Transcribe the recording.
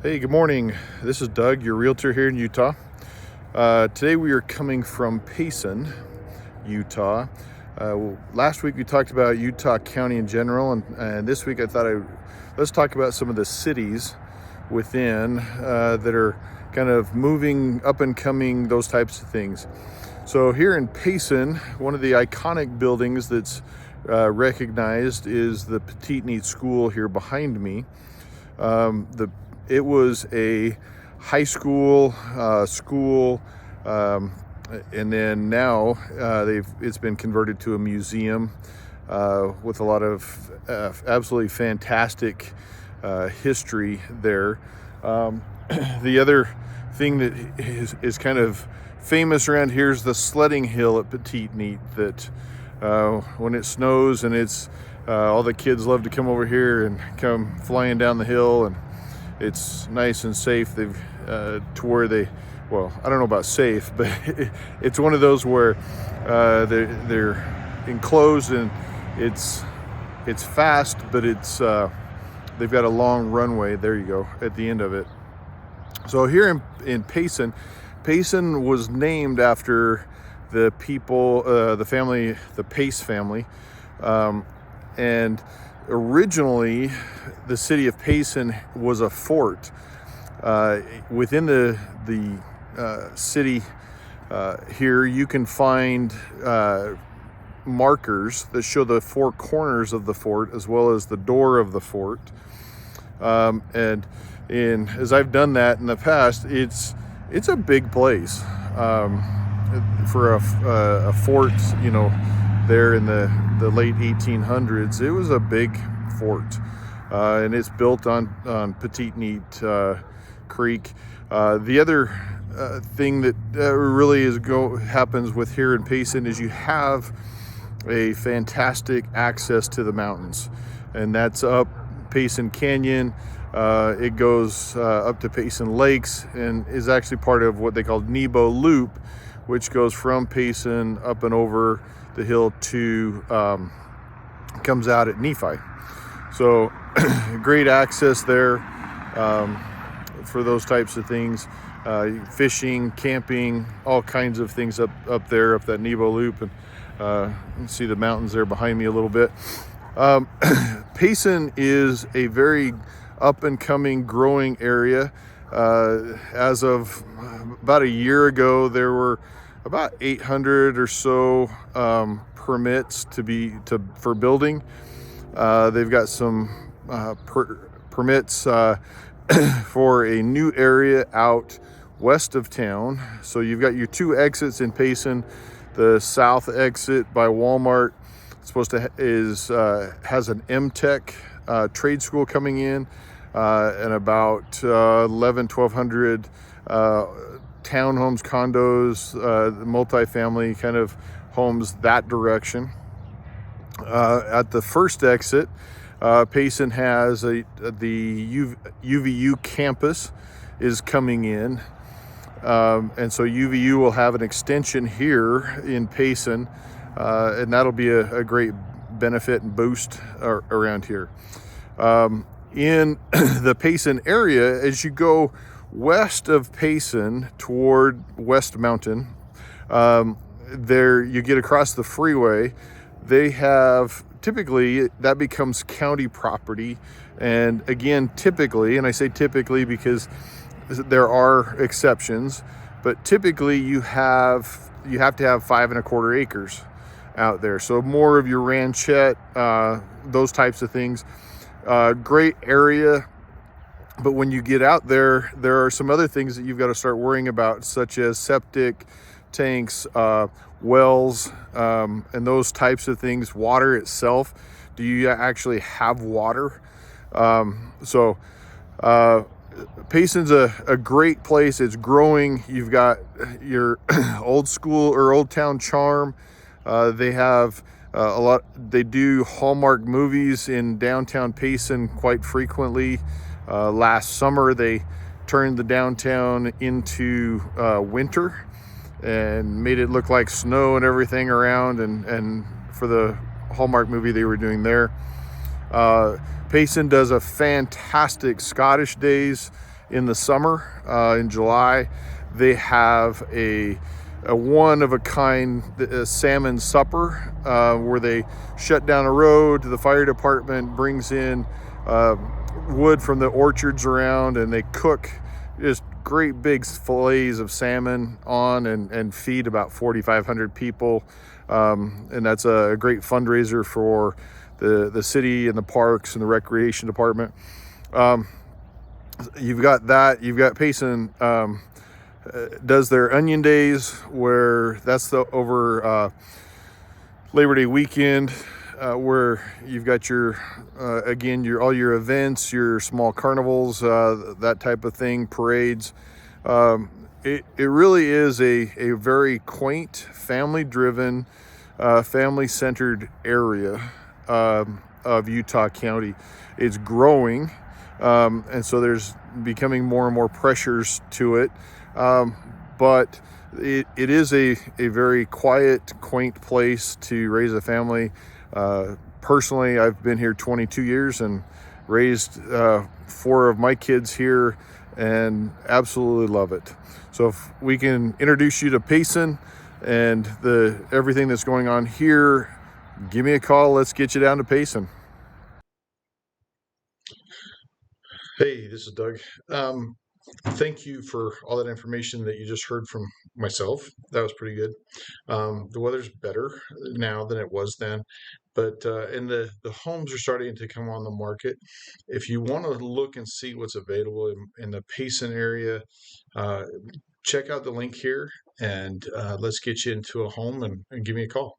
Hey, good morning. This is Doug, your realtor here in Utah. Today we are coming from Payson, Utah. Last week we talked about Utah County in general, and this week let's talk about some of the cities within that are kind of moving, up and coming, those types of things. So here in Payson, one of the iconic buildings that's recognized is the Petite Neat School here behind me. It was a high school, and then now it's been converted to a museum with a lot of absolutely fantastic history there. The other thing that is kind of famous around here is the sledding hill at Petite Neat that when it snows and it's all the kids love to come over here and come flying down the hill, and it's nice and safe. They've to where well, I don't know about safe, but it's one of those where they're enclosed and it's fast, but they've got a long runway. There you go, at the end of it. So here in Payson was named after the people, the family, the Pace family, and originally the city of Payson was a fort. Within the city here, you can find markers that show the four corners of the fort as well as the door of the fort. And as I've done that in the past, it's a big place for a fort. You know, there in the late 1800s, it was a big fort, and it's built on Petite Neat Creek. The other thing that really happens with here in Payson is you have a fantastic access to the mountains, and that's up Payson Canyon. It goes up to Payson Lakes and is actually part of what they call Nebo Loop, which goes from Payson up and over the hill to comes out at Nephi. So great access there for those types of things, fishing, camping, all kinds of things up there, up that Nebo Loop. And you can see the mountains there behind me a little bit. Payson is a very up and coming, growing area. As of about a year ago, there were about 800 or so permits for building. They've got some permits for a new area out west of town. So you've got your two exits in Payson. The south exit by Walmart has an MTech trade school coming in, and about 1,200 townhomes, condos, multifamily kind of homes that direction. At the first exit, Payson has the UVU campus is coming in, and so UVU will have an extension here in Payson, and that'll be a great benefit and boost around here. In the Payson area, as you go west of Payson toward West Mountain, there you get across the freeway. They have typically that becomes county property, and again, typically, and I say typically because there are exceptions, but typically you have to have 5.25 acres out there. So more of your ranchette, those types of things. Great area. But when you get out there, there are some other things that you've got to start worrying about, such as septic tanks, wells, and those types of things. Water itself. Do you actually have water? Payson's a great place. It's growing. You've got your old school or old town charm. They have a lot. They do Hallmark movies in downtown Payson quite frequently. Last summer, they turned the downtown into winter and made it look like snow and everything around. And for the Hallmark movie they were doing there, Payson does a fantastic Scottish days In the summer, in July, they have a one of a kind salmon supper where they shut down a road. The fire department brings in wood from the orchards around, and they cook just great big fillets of salmon on and feed about 4,500 people. And that's a great fundraiser for the city and the parks and the recreation department. You've got that. You've got Payson does their Onion Days, where that's the over Labor Day weekend, where you've got your again your all your events, your small carnivals, that type of thing, parades. It really is a very quaint, family-driven, family-centered area of Utah County. It's growing, and so there's becoming more and more pressures to it. But it is a very quiet, quaint place to raise a family. Personally, I've been here 22 years and raised 4 of my kids here and absolutely love it. So if we can introduce you to Payson and everything that's going on here, give me a call. Let's get you down to Payson. Hey, this is Doug. Thank you for all that information that you just heard from myself. That was pretty good. The weather's better now than it was then, but and the homes are starting to come on the market. If you want to look and see what's available in the Payson area, uh, check out the link here, and let's get you into a home and give me a call.